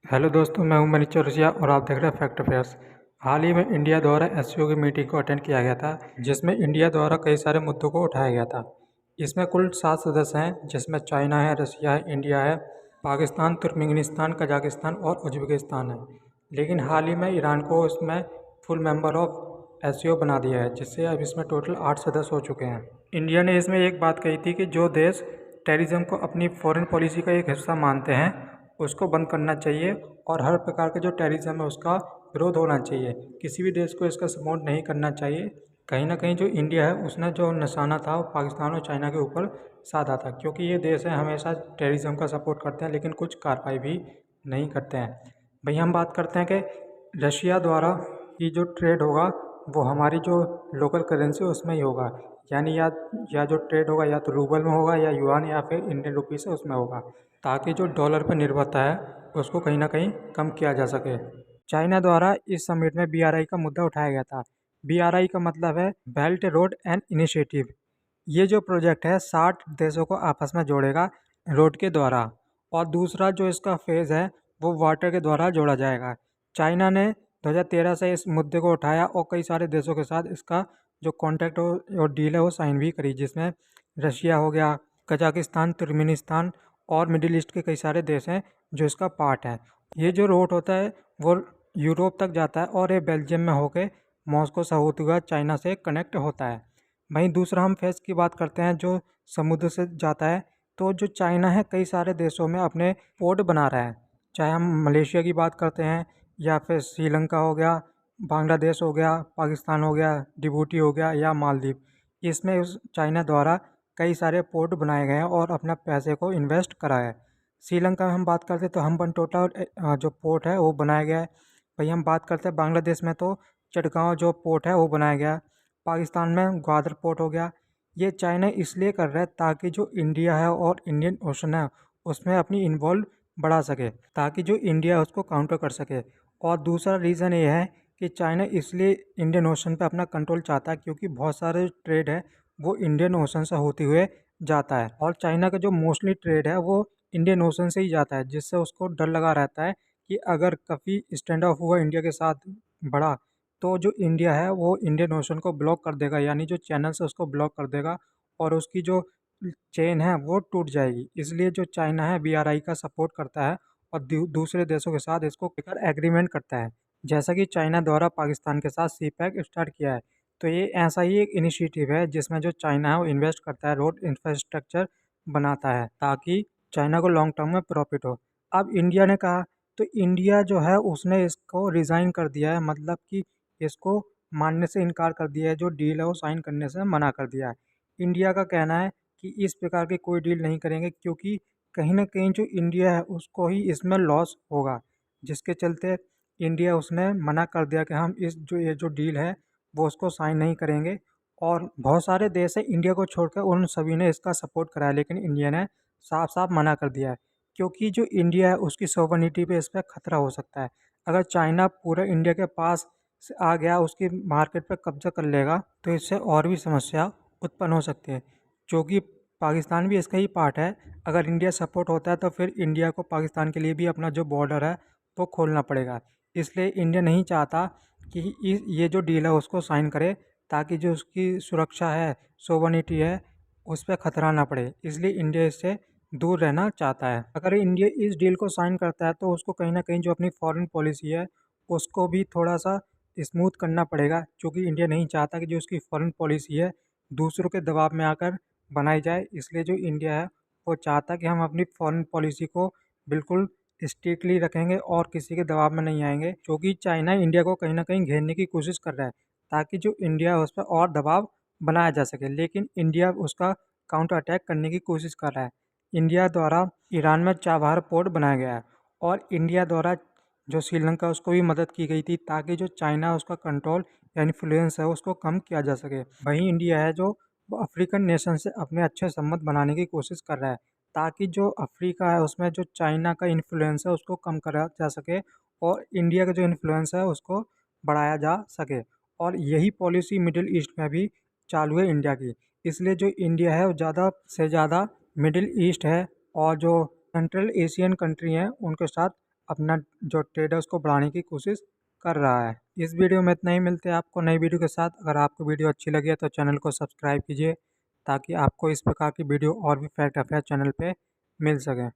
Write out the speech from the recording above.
Hello दोस्तों, मैं हूं मनीष चौरसिया और आप देख रहे हैं फैक्ट अफेयर्स। हाल ही में इंडिया द्वारा एससीओ की मीटिंग को अटेंड किया गया था, जिसमें इंडिया द्वारा कई सारे मुद्दों को उठाया गया था। इसमें कुल 7 सदस्य हैं, जिसमें चाइना है, रसिया है, इंडिया है, पाकिस्तान, तुर्कमेनिस्तान, कजाकिस्तान और उज्बेकिस्तान है। लेकिन हाल ही में ईरान को इसमें फुल मेंबर ऑफ एससीओ बना दिया है, जिससे अब इसमें टोटल 8 सदस्य हो चुके हैं। इंडिया ने इसमें एक बात कही थी कि जो देश टेररिज्म को अपनी फॉरेन पॉलिसी का एक हिस्सा मानते हैं उसको बंद करना चाहिए और हर प्रकार के जो टेररिज्म है उसका विरोध होना चाहिए। किसी भी देश को इसका सपोर्ट नहीं करना चाहिए। कहीं ना कहीं जो इंडिया है उसने जो निशाना था वो पाकिस्तान और चाइना के ऊपर साधा था, क्योंकि ये देश है हमेशा टेररिज्म का सपोर्ट करते हैं लेकिन कुछ कार्रवाई भी नहीं करते हैं। भाई हम बात करते हैं कि रशिया द्वारा की जो ट्रेड होगा वो हमारी जो लोकल करेंसी है उसमें ही होगा, यानी या जो ट्रेड होगा या तो रूबल में होगा या युआन या फिर इंडियन रुपीस है उसमें होगा, ताकि जो डॉलर पर निर्भरता है उसको कहीं ना कहीं कम किया जा सके। चाइना द्वारा इस समिट में बीआरआई का मुद्दा उठाया गया था। बीआरआई का मतलब है बेल्ट रोड एंड इनिशिएटिव। ये जो प्रोजेक्ट है 60 देशों को आपस में जोड़ेगा रोड के द्वारा, और दूसरा जो इसका फेज़ है वो वाटर के द्वारा जोड़ा जाएगा। चाइना ने 2013 से इस मुद्दे को उठाया और कई सारे देशों के साथ इसका जो कॉन्ट्रैक्ट और डील है वो साइन भी करी, जिसमें रशिया हो गया, कजाकिस्तान, तुर्कमेनिस्तान और मिडिल ईस्ट के कई सारे देश हैं जो इसका पार्ट है। ये जो रोड होता है वो यूरोप तक जाता है और ये बेल्जियम में होके मॉस्को से होते हुए चाइना से कनेक्ट होता है। वहीं दूसरा हम फेस की बात करते हैं जो समुद्र से जाता है, तो जो चाइना है कई सारे देशों में अपने पोर्ट बना रहा है। चाहे हम मलेशिया की बात करते हैं या फिर श्रीलंका हो गया, बांग्लादेश हो गया, पाकिस्तान हो गया, जिबूटी हो गया या मालदीव, इसमें उस चाइना द्वारा कई सारे पोर्ट बनाए गए हैं और अपना पैसे को इन्वेस्ट करा है। श्रीलंका में हम बात करते हैं तो हम्बनटोटा जो पोर्ट है वो बनाया गया है। वहीं हम बात करते हैं बांग्लादेश में तो चटगांव जो पोर्ट है वो बनाया गया है। पाकिस्तान में ग्वादर पोर्ट हो गया। ये चाइना इसलिए कर रहा है ताकि जो इंडिया है और इंडियन ओशन है उसमें अपनी इन्वॉल्व बढ़ा सके, ताकि जो इंडिया है उसको काउंटर कर सके। और दूसरा रीज़न ये है कि चाइना इसलिए इंडियन ओशन पे अपना कंट्रोल चाहता है क्योंकि बहुत सारे ट्रेड है वो इंडियन ओशन से होते हुए जाता है, और चाइना का जो मोस्टली ट्रेड है वो इंडियन ओशन से ही जाता है, जिससे उसको डर लगा रहता है कि अगर कभी स्टैंड ऑफ हुआ इंडिया के साथ बढ़ा तो जो इंडिया है वो इंडियन ओशन को ब्लॉक कर देगा, यानी जो चैनल से उसको ब्लॉक कर देगा और उसकी जो चेन है वो टूट जाएगी। इसलिए जो चाइना है बीआरआई का सपोर्ट करता है और दूसरे देशों के साथ इसको लेकर एग्रीमेंट करता है। जैसा कि चाइना द्वारा पाकिस्तान के साथ सी पैक स्टार्ट किया है, तो ये ऐसा ही एक इनिशिएटिव है जिसमें जो चाइना है वो इन्वेस्ट करता है, रोड इंफ्रास्ट्रक्चर बनाता है ताकि चाइना को लॉन्ग टर्म में प्रॉफिट हो। अब इंडिया ने कहा तो इंडिया जो है उसने इसको रिज़ाइन कर दिया है, मतलब कि इसको मानने से इनकार कर दिया है, जो डील है वो साइन करने से मना कर दिया है। इंडिया का कहना है कि इस प्रकार की कोई डील नहीं करेंगे क्योंकि कहीं ना कहीं जो इंडिया है उसको ही इसमें लॉस होगा, जिसके चलते इंडिया उसने मना कर दिया कि हम ये जो डील है वो उसको साइन नहीं करेंगे। और बहुत सारे देश है इंडिया को छोड़कर उन सभी ने इसका सपोर्ट करा है, लेकिन इंडिया ने साफ साफ मना कर दिया है क्योंकि जो इंडिया है उसकी सोवरेनिटी पे इस पर खतरा हो सकता है। अगर चाइना पूरे इंडिया के पास से आ गया, उसकी मार्केट पे कब्जा कर लेगा, तो इससे और भी समस्या उत्पन्न हो सकती है, जो कि पाकिस्तान भी इसका ही पार्ट है। अगर इंडिया सपोर्ट होता है तो फिर इंडिया को पाकिस्तान के लिए भी अपना जो बॉर्डर है वो खोलना पड़ेगा। इसलिए इंडिया नहीं चाहता कि ये जो डील है उसको साइन करे, ताकि जो उसकी सुरक्षा है, सोवरेनिटी है, उस पर खतरा ना पड़े। इसलिए इंडिया इससे दूर रहना चाहता है। अगर इंडिया इस डील को साइन करता है तो उसको कहीं ना कहीं जो अपनी फॉरेन पॉलिसी है उसको भी थोड़ा सा स्मूथ करना पड़ेगा, क्योंकि इंडिया नहीं चाहता कि जो उसकी फॉरेन पॉलिसी है दूसरों के दबाव में आकर बनाई जाए। इसलिए जो इंडिया है वो चाहता है कि हम अपनी फॉरेन पॉलिसी को बिल्कुल स्ट्रिक्टली रखेंगे और किसी के दबाव में नहीं आएंगे, क्योंकि चाइना इंडिया को कहीं ना कहीं घेरने की कोशिश कर रहा है ताकि जो इंडिया है उस पर और दबाव बनाया जा सके, लेकिन इंडिया उसका काउंटर अटैक करने की कोशिश कर रहा है। इंडिया द्वारा ईरान में चाबहार पोर्ट बनाया गया है और इंडिया द्वारा जो श्रीलंका उसको भी मदद की गई थी ताकि जो चाइना उसका कंट्रोल या इन्फ्लुएंस है उसको कम किया जा सके। वहीं इंडिया है जो वो अफ्रीकन नेशन से अपने अच्छे संबंध बनाने की कोशिश कर रहा है ताकि जो अफ्रीका है उसमें जो चाइना का इन्फ्लुएंस है उसको कम करा जा सके और इंडिया का जो इन्फ्लुएंस है उसको बढ़ाया जा सके। और यही पॉलिसी मिडिल ईस्ट में भी चालू है इंडिया की। इसलिए जो इंडिया है वो ज़्यादा से ज़्यादा मिडिल ईस्ट है और जो सेंट्रल एशियन कंट्री हैं उनके साथ अपना जो ट्रेड है उसको बढ़ाने की कोशिश कर रहा है। इस वीडियो में इतना ही, मिलते हैं आपको नई वीडियो के साथ। अगर आपको वीडियो अच्छी लगी है तो चैनल को सब्सक्राइब कीजिए ताकि आपको इस प्रकार की वीडियो और भी फैक्ट अफेयर चैनल पे मिल सके।